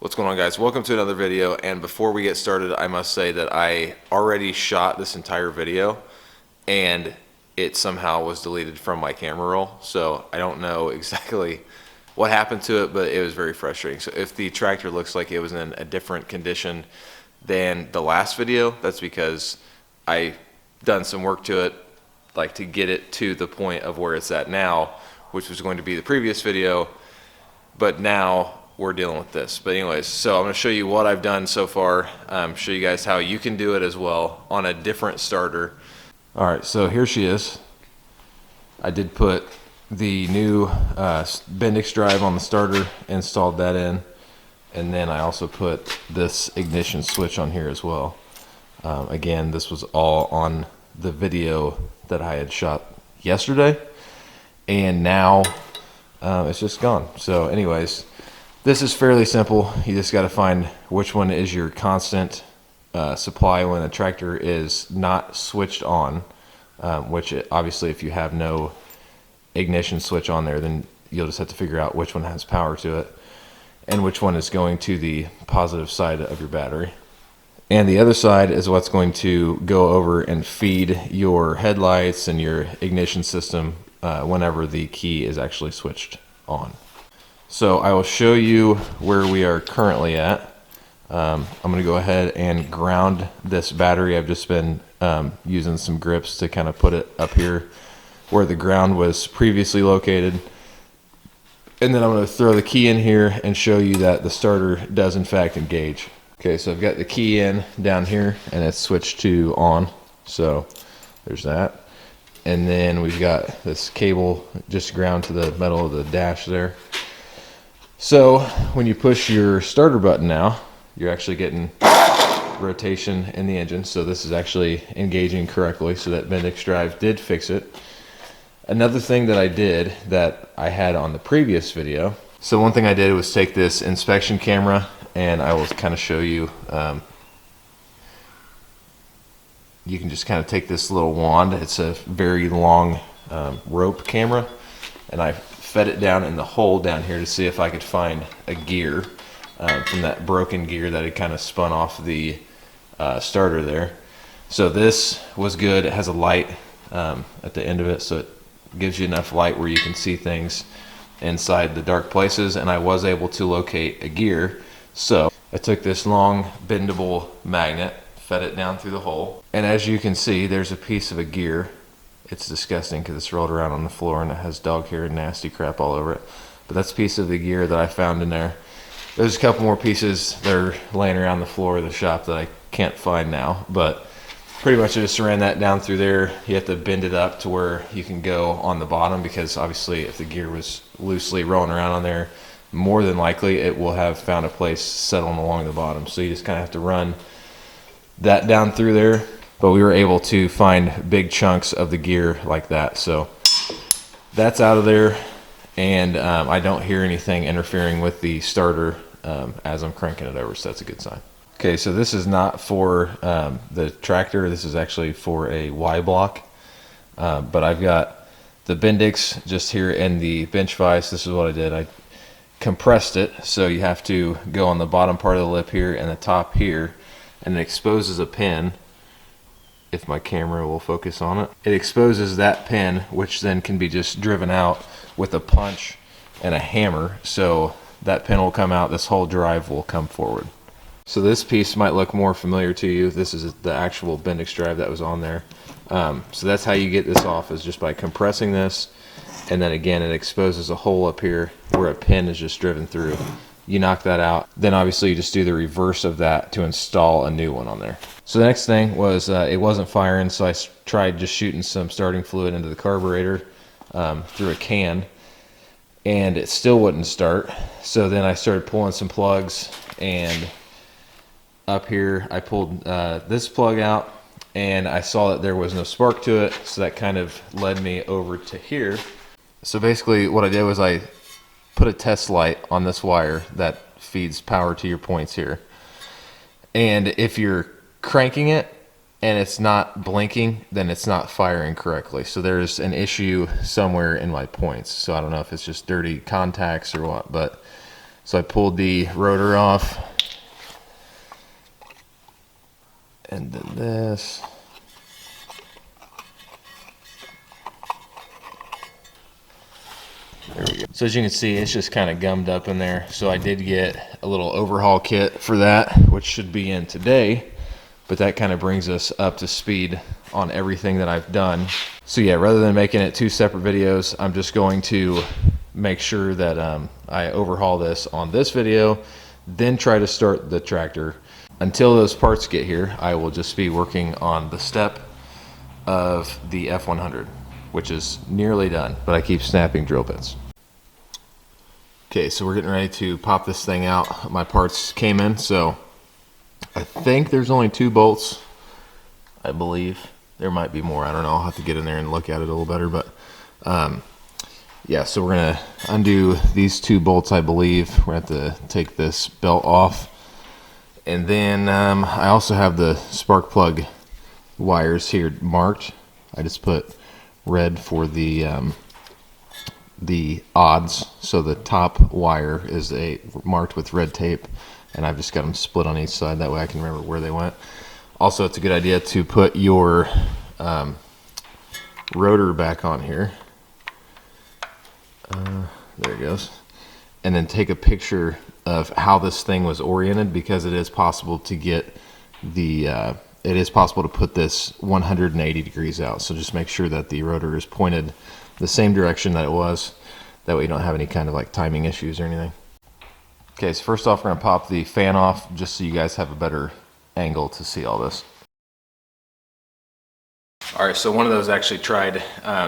What's going on, guys? Welcome to another video, and before we get started, I must say that I already shot this entire video and it somehow was deleted from my camera roll, so I don't know exactly what happened to it, but it was very frustrating. So if the tractor looks like it was in a different condition than the last video, that's because I done some work to it, like to get it to the point of where it's at now, which was going to be the previous video, but now we're dealing with this. But anyways, so I'm going to show you what I've done so far, show you guys how you can do it as well on a different starter. All right, so here she is. I did put the new Bendix drive on the starter, installed that in, and then I also put this ignition switch on here as well. Again, this was all on the video that I had shot yesterday, and now it's just gone. So anyways, this is fairly simple. You just got to find which one is your constant supply when a tractor is not switched on, which obviously if you have no ignition switch on there, then you'll just have to figure out which one has power to it and which one is going to the positive side of your battery. And the other side is what's going to go over and feed your headlights and your ignition system whenever the key is actually switched on. So I will show you where we are currently at. I'm going to go ahead and ground this battery. I've just been using some grips to kind of put it up here where the ground was previously located. And then I'm going to throw the key in here and show you that the starter does in fact engage. Okay, so I've got the key in down here and it's switched to on. So there's that. And then we've got this cable just ground to the metal of the dash there. So when you push your starter button now, you're actually getting rotation in the engine. So this is actually engaging correctly, so that Bendix drive did fix it. Another thing that I did that I had on the previous video. So one thing I did was take this inspection camera, and I will kind of show you. You can just kind of take this little wand. It's a very long rope camera, and I fed it down in the hole down here to see if I could find a gear from that broken gear that had kind of spun off the starter there. So this was good. It has a light at the end of it, so it gives you enough light where you can see things inside the dark places, and I was able to locate a gear. So I took this long bendable magnet, fed it down through the hole, and as you can see, there's a piece of a gear. It's disgusting because it's rolled around on the floor and it has dog hair and nasty crap all over it. But that's a piece of the gear that I found in there. There's a couple more pieces that are laying around the floor of the shop that I can't find now. But pretty much I just ran that down through there. You have to bend it up to where you can go on the bottom, because obviously if the gear was loosely rolling around on there, more than likely it will have found a place settling along the bottom. So you just kind of have to run that down through there. But we were able to find big chunks of the gear like that. So that's out of there, and I don't hear anything interfering with the starter as I'm cranking it over, so that's a good sign. Okay, so this is not for the tractor. This is actually for a Y block. But I've got the Bendix just here in the bench vise. This is what I did. I compressed it, so you have to go on the bottom part of the lip here and the top here, and it exposes a pin. If my camera will focus on it, it exposes that pin, which then can be just driven out with a punch and a hammer. So that pin will come out, this whole drive will come forward. So this piece might look more familiar to you. This is the actual Bendix drive that was on there. So that's how you get this off, is just by compressing this, and then again it exposes a hole up here where a pin is just driven through. You knock that out, then obviously you just do the reverse of that to install a new one on there. So the next thing was it wasn't firing, so I tried just shooting some starting fluid into the carburetor through a can, and it still wouldn't start. So then I started pulling some plugs, and up here I pulled this plug out, and I saw that there was no spark to it, so that kind of led me over to here. So basically what I did was I put a test light on this wire that feeds power to your points here, and if you're cranking it and it's not blinking, then it's not firing correctly. So there's an issue somewhere in my points. So I don't know if it's just dirty contacts or what, but So I pulled the rotor off, and then this. There we go. So as you can see, it's just kind of gummed up in there. So I did get a little overhaul kit for that, which should be in today. But that kind of brings us up to speed on everything that I've done. So yeah, rather than making it 2 separate videos, I'm just going to make sure that I overhaul this on this video, then try to start the tractor. Until those parts get here, I will just be working on the step of the F100, which is nearly done, but I keep snapping drill bits. Okay, so we're getting ready to pop this thing out. My parts came in, so I think there's only 2 bolts, I believe. There might be more, I don't know. I'll have to get in there and look at it a little better, but yeah, so we're gonna undo these 2 bolts, I believe. We're gonna have to take this belt off. And then I also have the spark plug wires here marked. I just put red for the odds, so the top wire is marked with red tape, and I've just got them split on each side, that way I can remember where they went. Also, it's a good idea to put your rotor back on here. There it goes. And then take a picture of how this thing was oriented, because it is possible to get the it is possible to put this 180 degrees out. So just make sure that the rotor is pointed the same direction that it was. That way you don't have any kind of like timing issues or anything. Okay, so first off, we're gonna pop the fan off just so you guys have a better angle to see all this. All right, so one of those actually tried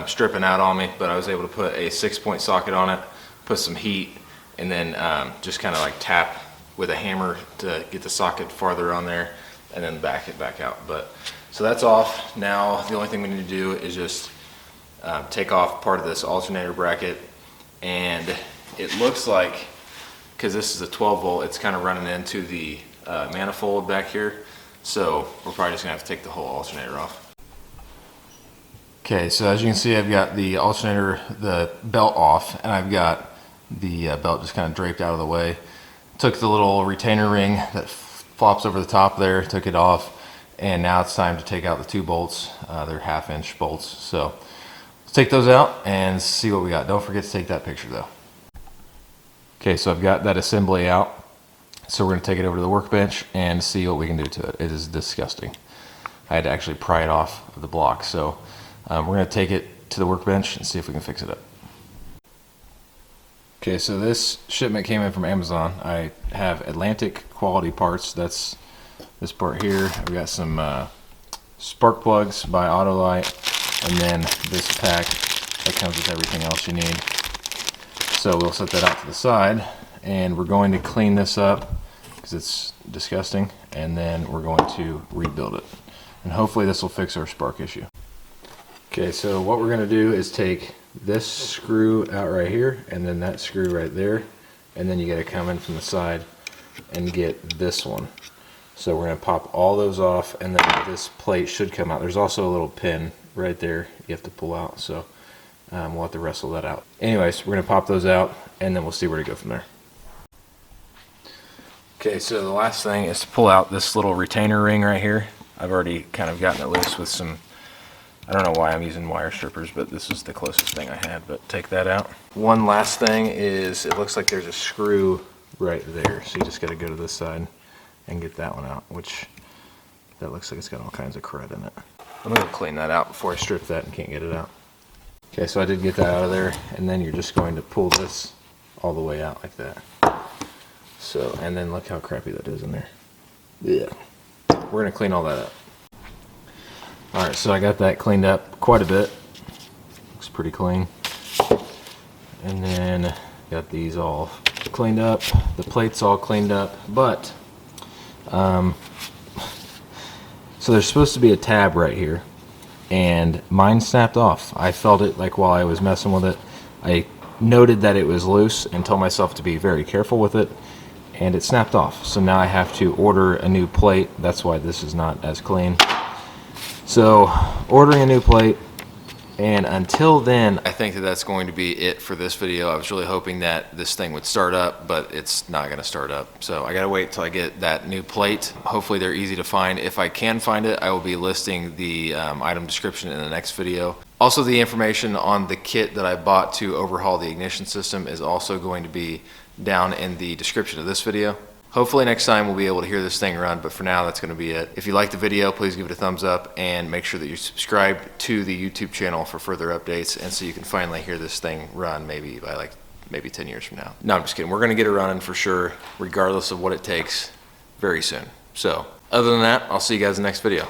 stripping out on me, but I was able to put a 6-point socket on it, put some heat, and then just kind of like tap with a hammer to get the socket farther on there, and then back it back out. But so that's off. Now the only thing we need to do is just take off part of this alternator bracket, and it looks like, because this is a 12 volt, it's kind of running into the manifold back here, so we're probably just gonna have to take the whole alternator off. Okay, so as you can see, I've got the alternator, the belt off, and I've got the belt just kind of draped out of the way. Took the little retainer ring that flops over the top there, took it off, and now it's time to take out the 2 bolts. They're 1/2-inch bolts, so let's take those out and see what we got. Don't forget to take that picture though. Okay, so I've got that assembly out, so we're going to take it over to the workbench and see what we can do to it. It is disgusting. I had to actually pry it off of the block, so we're going to take it to the workbench and see if we can fix it up. Okay, so this shipment came in from Amazon. I have Atlantic quality parts. That's this part here. I've got some spark plugs by Autolite, and then this pack that comes with everything else you need. So we'll set that out to the side, and we're going to clean this up because it's disgusting, and then we're going to rebuild it. And hopefully this will fix our spark issue. Okay, so what we're going to do is take this screw out right here, and then that screw right there, and then you got to come in from the side and get this one. So we're going to pop all those off, and then this plate should come out. There's also a little pin right there you have to pull out, so we'll have to wrestle that out. Anyways, we're going to pop those out, and then we'll see where to go from there. Okay, so the last thing is to pull out this little retainer ring right here. I've already kind of gotten it loose with some, I don't know why I'm using wire strippers, but this is the closest thing I had, but take that out. One last thing is, it looks like there's a screw right there, so you just got to go to this side and get that one out, which that looks like it's got all kinds of crud in it. I'm going to clean that out before I strip that and can't get it out. Okay, so I did get that out of there, and then you're just going to pull this all the way out like that. So, and then look how crappy that is in there. Yeah. We're going to clean all that up. Alright, so I got that cleaned up quite a bit. Looks pretty clean. And then got these all cleaned up. The plates all cleaned up. But, so there's supposed to be a tab right here. And mine snapped off. I felt it like while I was messing with it. I noted that it was loose and told myself to be very careful with it. And it snapped off. So now I have to order a new plate. That's why this is not as clean. So ordering a new plate, And until then, I think that that's going to be it for this video. I was really hoping that this thing would start up, but it's not going to start up. So I got to wait till I get that new plate. Hopefully they're easy to find. If I can find it, I will be listing the item description in the next video. Also, the information on the kit that I bought to overhaul the ignition system is also going to be down in the description of this video. Hopefully next time we'll be able to hear this thing run, but for now that's going to be it. If you liked the video, please give it a thumbs up and make sure that you subscribe to the YouTube channel for further updates, and so you can finally hear this thing run maybe 10 years from now. No, I'm just kidding. We're going to get it running for sure, regardless of what it takes, very soon. So other than that, I'll see you guys in the next video.